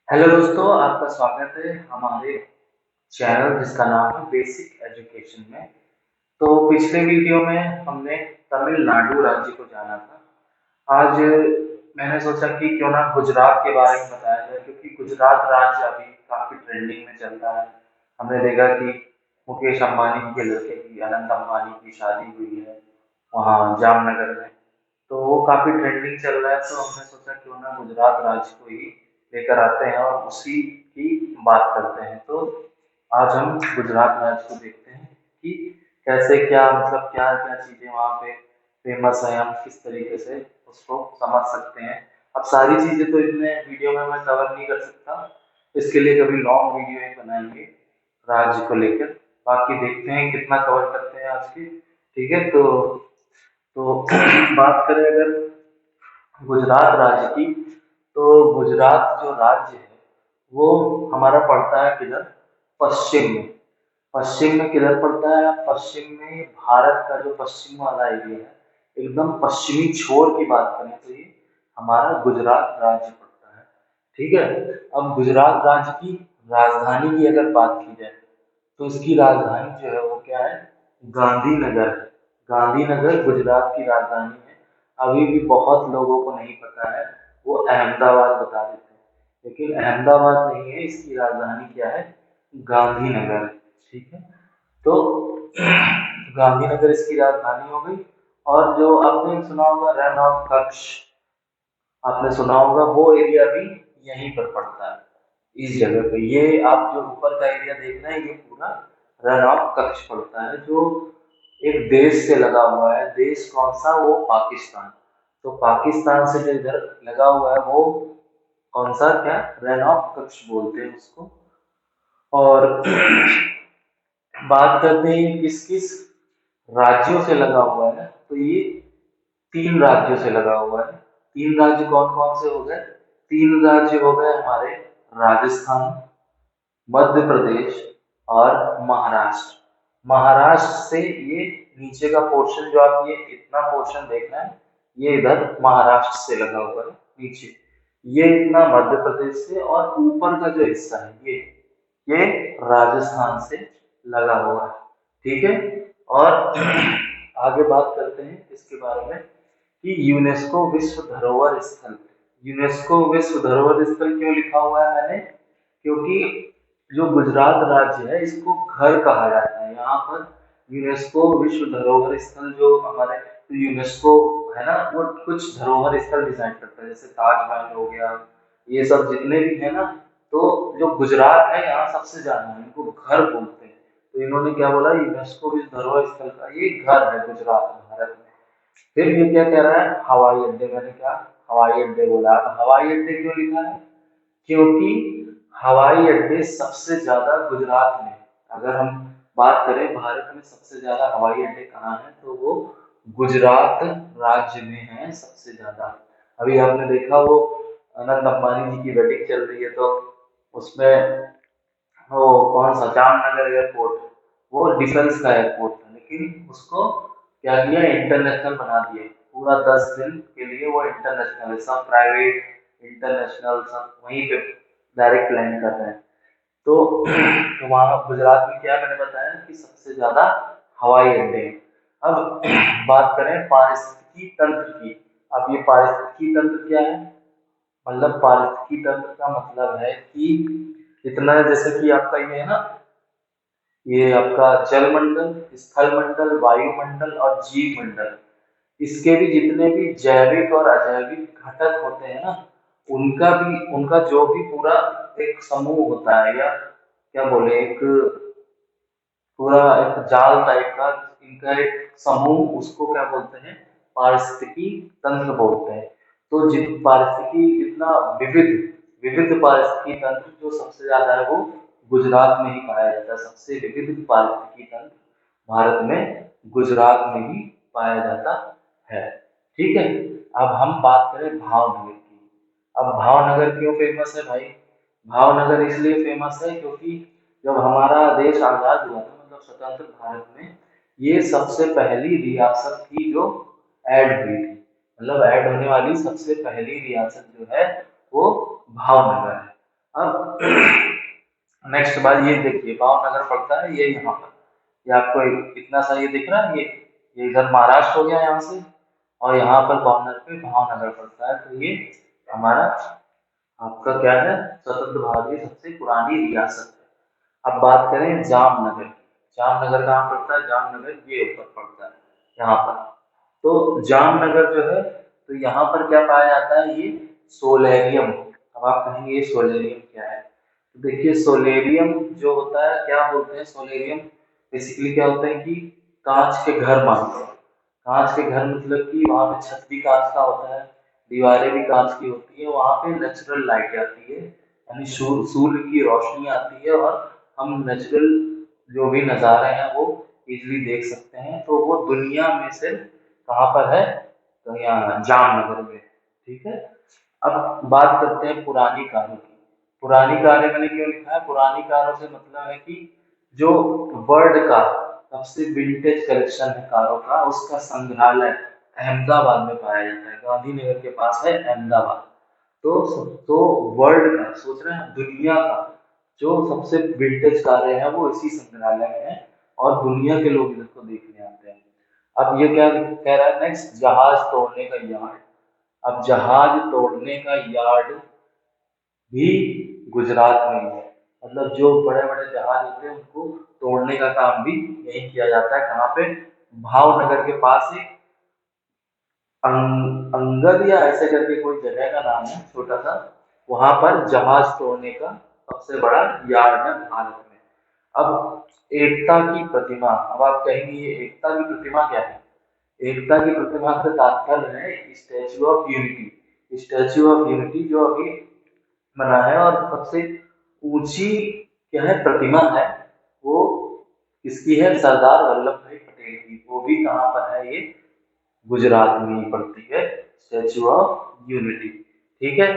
Hello दोस्तों, आपका स्वागत है हमारे चैनल जिसका नाम है बेसिक एजुकेशन में। तो पिछले वीडियो में हमने तमिलनाडु राज्य को जाना था। आज मैंने सोचा कि क्यों ना गुजरात के बारे में बताया जाए, क्योंकि गुजरात राज्य अभी काफी ट्रेंडिंग में चल रहा है। हमने देखा कि मुकेश अंबानी के लड़के की, अनंत अंबानी की शादी हुई है वहाँ जामनगर में। तो वो काफी ट्रेंडिंग चल रहा है, तो हमने सोचा क्यों ना गुजरात राज्य को ही लेकर आते हैं और उसी की बात करते हैं। तो आज हम गुजरात राज्य को देखते हैं कि कैसे क्या, मतलब क्या क्या चीजें वहाँ पे फेमस है, हम किस तरीके से उसको समझ सकते हैं। अब सारी चीजें तो इतने वीडियो में मैं कवर नहीं कर सकता, इसके लिए कभी लॉन्ग वीडियो ही बनाएंगे राज्य को लेकर। बाकी देखते हैं कितना कवर करते हैं आज की। ठीक है, तो बात करें अगर गुजरात राज्य की, तो गुजरात जो राज्य है वो हमारा पड़ता है किधर, पश्चिम में। पश्चिम में किधर पड़ता है? पश्चिम में भारत का जो पश्चिम वाला एरिया है, एकदम पश्चिमी छोर की बात करें तो ये हमारा गुजरात राज्य पड़ता है। ठीक है। अब गुजरात राज्य की राजधानी की अगर बात की जाए, तो इसकी राजधानी जो है वो क्या है? गांधीनगर है। गांधीनगर गुजरात की राजधानी है। अभी भी बहुत लोगों को नहीं पता है, वो अहमदाबाद बता देते हैं, लेकिन अहमदाबाद नहीं है, इसकी राजधानी क्या है? गांधीनगर है। ठीक है। तो गांधीनगर इसकी राजधानी हो गई। और जो आपने सुना होगा रन ऑफ कच्छ, आपने सुना होगा, वो एरिया भी यहीं पर पड़ता है इस जगह पे। ये आप जो ऊपर का एरिया देख रहे हैं, ये पूरा रन ऑफ कच्छ पड़ता है, जो एक देश से लगा हुआ है। देश कौन सा? वो पाकिस्तान। तो पाकिस्तान से जो इधर लगा हुआ है वो कौन सा, क्या रन ऑफ कच्छ बोलते हैं उसको। और बात करते हैं किस किस राज्यों से लगा हुआ है, तो ये 3 राज्यों से लगा हुआ है। 3 राज्य कौन कौन से हो गए? 3 राज्य हो गए हमारे, राजस्थान, मध्य प्रदेश और महाराष्ट्र। महाराष्ट्र से ये नीचे का पोर्शन, जो आप ये इतना पोर्शन देख रहे हैं, ये इधर महाराष्ट्र से लगा हुआ है नीचे। ये इतना मध्य प्रदेश से, और ऊपर का जो हिस्सा है ये राजस्थान से लगा हुआ है। ठीक है। और आगे बात करते हैं इसके बारे में कि यूनेस्को विश्व धरोहर स्थल। यूनेस्को विश्व धरोहर स्थल क्यों लिखा हुआ है मैंने? क्योंकि जो गुजरात राज्य है इसको घर कहा जाता है। यहाँ पर यूनेस्को विश्व धरोहर स्थल जो हमारे, तो यूनेस्को है ना, वो कुछ धरोहर स्थल डिजाइन करता है, जैसे ताजमहल हो गया, ये सब जितने भी है ना। तो जो गुजरात है यहाँ सबसे ज्यादा है, इनको घर बोलते हैं। तो इन्होंने क्या बोला, यूनेस्को विश्व धरोहर स्थल का ये घर है गुजरात भारत में। फिर ये क्या कह रहा है? हवाई अड्डे। मैंने क्या हवाई अड्डे बोला? अब हवाई अड्डे क्यों लिखा है? क्योंकि हवाई अड्डे सबसे ज्यादा गुजरात में। अगर हम बात करें भारत में सबसे ज्यादा हवाई अड्डे कहाँ हैं, तो वो गुजरात राज्य में है सबसे ज्यादा। अभी आपने देखा वो अनंत अंबानी जी की वेडिंग चल रही है, तो उसमें वो कौन सा जामनगर एयरपोर्ट, वो डिफेंस का एयरपोर्ट था, लेकिन उसको क्या किया, इंटरनेशनल बना दिया। पूरा 10 दिन के लिए वो इंटरनेशनल है, सब प्राइवेट इंटरनेशनल सब वहीं पे डायरेक्ट लैंड कर रहे हैं। तो वहाँ गुजरात में क्या मैंने बताया कि सबसे ज्यादा हवाई अड्डे हैं। अब बात करें पारिस्थितिकी तंत्र की। अब ये पारिस्थितिकी तंत्र क्या है? मतलब पारिस्थितिकी तंत्र का मतलब है कि इतना, जैसे कि आपका ये है ना, ये आपका जलमंडल, स्थलमंडल, वायुमंडल और जीव मंडल, इसके भी जितने भी जैविक और अजैविक घटक होते हैं ना, उनका जो भी पूरा एक समूह होता है, या क्या बोले, एक पूरा एक जाल टाइप का, इनका एक समूह, उसको क्या बोलते हैं? पारिस्थितिकी तंत्र बोलते हैं। तो पारिस्थितिकी जितना विविध विविध पारिस्थितिकी तंत्र जो सबसे ज्यादा है, वो गुजरात में ही पाया जाता है। सबसे विविध पारिस्थितिकी तंत्र भारत में गुजरात में ही पाया जाता है। ठीक है। अब हम बात करें भावनगर की। अब भावनगर क्यों फेमस है भाई? भावनगर इसलिए फेमस है क्योंकि जब हमारा देश आजाद हुआ था, मतलब स्वतंत्र भारत में, ये सबसे पहली रियासत थी जो ऐड हुई थी। मतलब ऐड होने वाली सबसे पहली रियासत जो है वो भावनगर है। अब नेक्स्ट बात ये देखिए, भावनगर पड़ता है ये यहाँ पर, ये आपको कितना सा ये दिख रहा है, ये इधर महाराष्ट्र हो गया यहाँ से, और यहाँ पर कॉर्नर पे भावनगर पड़ता है। तो ये हमारा आपका क्या है, स्वतंत्र भारत की सबसे पुरानी रियासत है। अब बात करें जामनगर, जामनगर कहाँ पड़ता है, जामनगर ये ऊपर पड़ता है यहाँ पर। तो जामनगर जो है, तो यहाँ पर क्या पाया जाता है, ये सोलेरियम। अब आप कहेंगे ये सोलेरियम क्या है, तो देखिए सोलेरियम जो होता है, क्या बोलते हैं सोलेरियम, बेसिकली क्या होता है कि कांच के घर मानते हैं। कांच के घर मतलब कि वहाँ पे छत भी कांच का होता है, दीवारें भी कांच की होती है, वहाँ पे नेचुरल लाइट आती है, यानी सूर्य की रोशनी आती है, और हम नेचुरल जो भी नज़ारे हैं वो इजीली देख सकते हैं। तो वो दुनिया में से कहाँ पर है, तो यहाँ जामनगर में। ठीक है। अब बात करते हैं पुरानी कारों की। पुरानी कारें मैंने क्यों लिखा है, पुरानी कारों से मतलब है कि जो वर्ल्ड का सबसे विंटेज कलेक्शन है कारों का, उसका संग्रहालय अहमदाबाद में पाया जाता है, गांधीनगर के पास है अहमदाबाद। तो वर्ल्ड का सोच रहे हैं, दुनिया का जो सबसे विंटेज कारें हैं वो इसी संग्रहालय में है, और दुनिया के लोग इसको देखने आते हैं। अब ये क्या कह रहा है नेक्स्ट, जहाज तोड़ने का यार्ड। अब जहाज तोड़ने का यार्ड भी गुजरात में ही है, मतलब जो बड़े बड़े जहाज होते हैं उनको तोड़ने का काम भी यही किया जाता है। कहाँ पे, भावनगर के पास ही अंगद या ऐसे करके कोई जगह का नाम है छोटा सा, वहां पर जहाज तोड़ने का सबसे बड़ा यार्ड है भारत में। अब एकता की प्रतिमा, अब आप कहेंगे ये एकता की प्रतिमा क्या है, एकता की प्रतिमा का तात्पर्य है statue of unity. Statue of unity जो अभी बना है, और सबसे ऊंची क्या है प्रतिमा है, वो किसकी है, सरदार वल्लभ भाई पटेल की। वो भी कहाँ पर है, ये गुजरात में ही पड़ती है, स्टैच्यू ऑफ यूनिटी। ठीक है।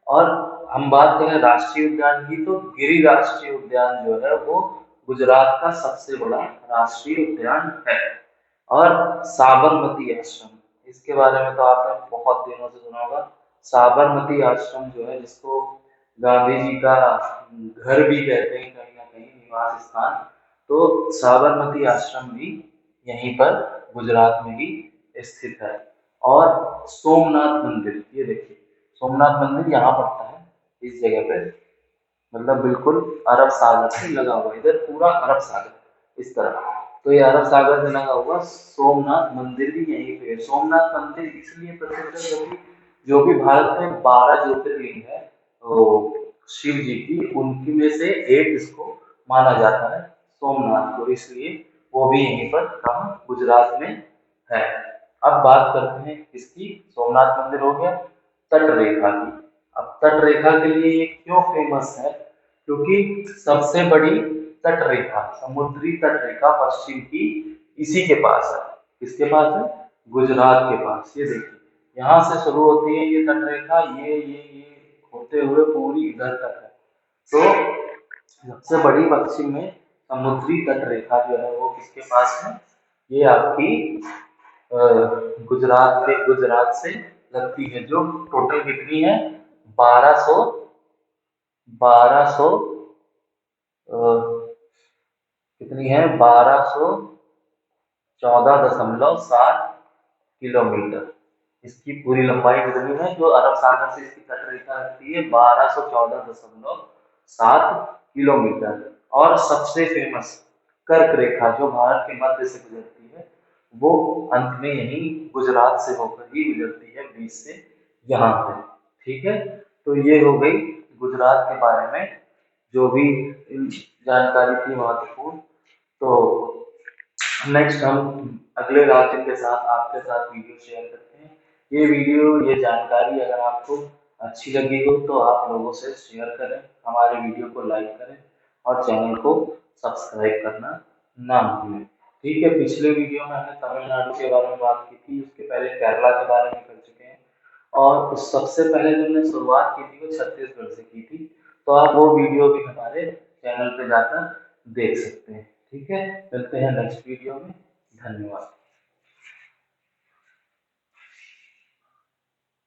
और हम बात करें राष्ट्रीय उद्यान की, तो गिरि राष्ट्रीय उद्यान जो है वो गुजरात का सबसे बड़ा राष्ट्रीय उद्यान है। और साबरमती आश्रम, इसके बारे में तो आपने बहुत दिनों से सुना होगा। साबरमती आश्रम जो है, जिसको गांधी जी का घर भी कहते हैं कहीं ना कहीं, निवास स्थान, तो साबरमती आश्रम भी यहीं पर गुजरात में ही स्थित है। और सोमनाथ मंदिर, ये देखिए सोमनाथ मंदिर यहाँ पड़ता है इस जगह पे, मतलब बिल्कुल अरब सागर से लगा हुआ, इधर पूरा अरब सागर इस तरह। तो ये अरब सागर से लगा हुआ सोमनाथ मंदिर भी यहीं पे है। सोमनाथ मंदिर इसलिए प्रसिद्ध है क्योंकि जो भी भारत में 12 ज्योतिर्लिंग है, तो शिव जी की, उनकी में से एक इसको माना जाता है सोमनाथ को, इसलिए वो भी यहीं पर कहाँ, गुजरात में है। अब बात करते हैं इसकी, सोमनाथ मंदिर हो गया, तट रेखा की। अब तट रेखा के लिए ये क्यों फेमस है, क्योंकि सबसे बड़ी तट रेखा, समुद्री तट रेखा पश्चिम की इसी के पास है। किसके पास है, गुजरात के पास। ये देखिए यहाँ से शुरू होती है ये तट रेखा, ये होते हुए पूरी इधर तक है। तो सबसे बड़ी पश्चिम में समुद्री तट रेखा जो है वो किसके पास है, ये आपकी गुजरात से लगती है, जो टोटल कितनी है, 1200 1200 कितनी है, 1214.7 किलोमीटर। इसकी पूरी लंबाई कितनी है, जो अरब सागर से इसकी तट रेखा लगती है, 1214.7 किलोमीटर। और सबसे फेमस कर्क रेखा जो भारत के मध्य से गुजरती है, वो अंत में यही गुजरात से होकर ही गुजरती है, बीच से यहाँ से। ठीक है। तो ये हो गई गुजरात के बारे में जो भी जानकारी थी महत्वपूर्ण। तो नेक्स्ट हम अगले राज्य के साथ आपके साथ वीडियो शेयर करते हैं। ये वीडियो, ये जानकारी अगर आपको अच्छी लगी हो तो आप लोगों से शेयर करें, हमारे वीडियो को लाइक करें, और चैनल को सब्सक्राइब करना ना भूलें। ठीक है। पिछले वीडियो में हमने तमिलनाडु के बारे में बात की थी, उसके पहले केरला के बारे में कर चुके हैं, और उस सबसे पहले जो हमने शुरुआत की थी वो छत्तीसगढ़ से की थी। तो आप वो वीडियो भी हमारे चैनल पे जाकर देख सकते हैं। ठीक है। मिलते हैं नेक्स्ट वीडियो में। धन्यवाद।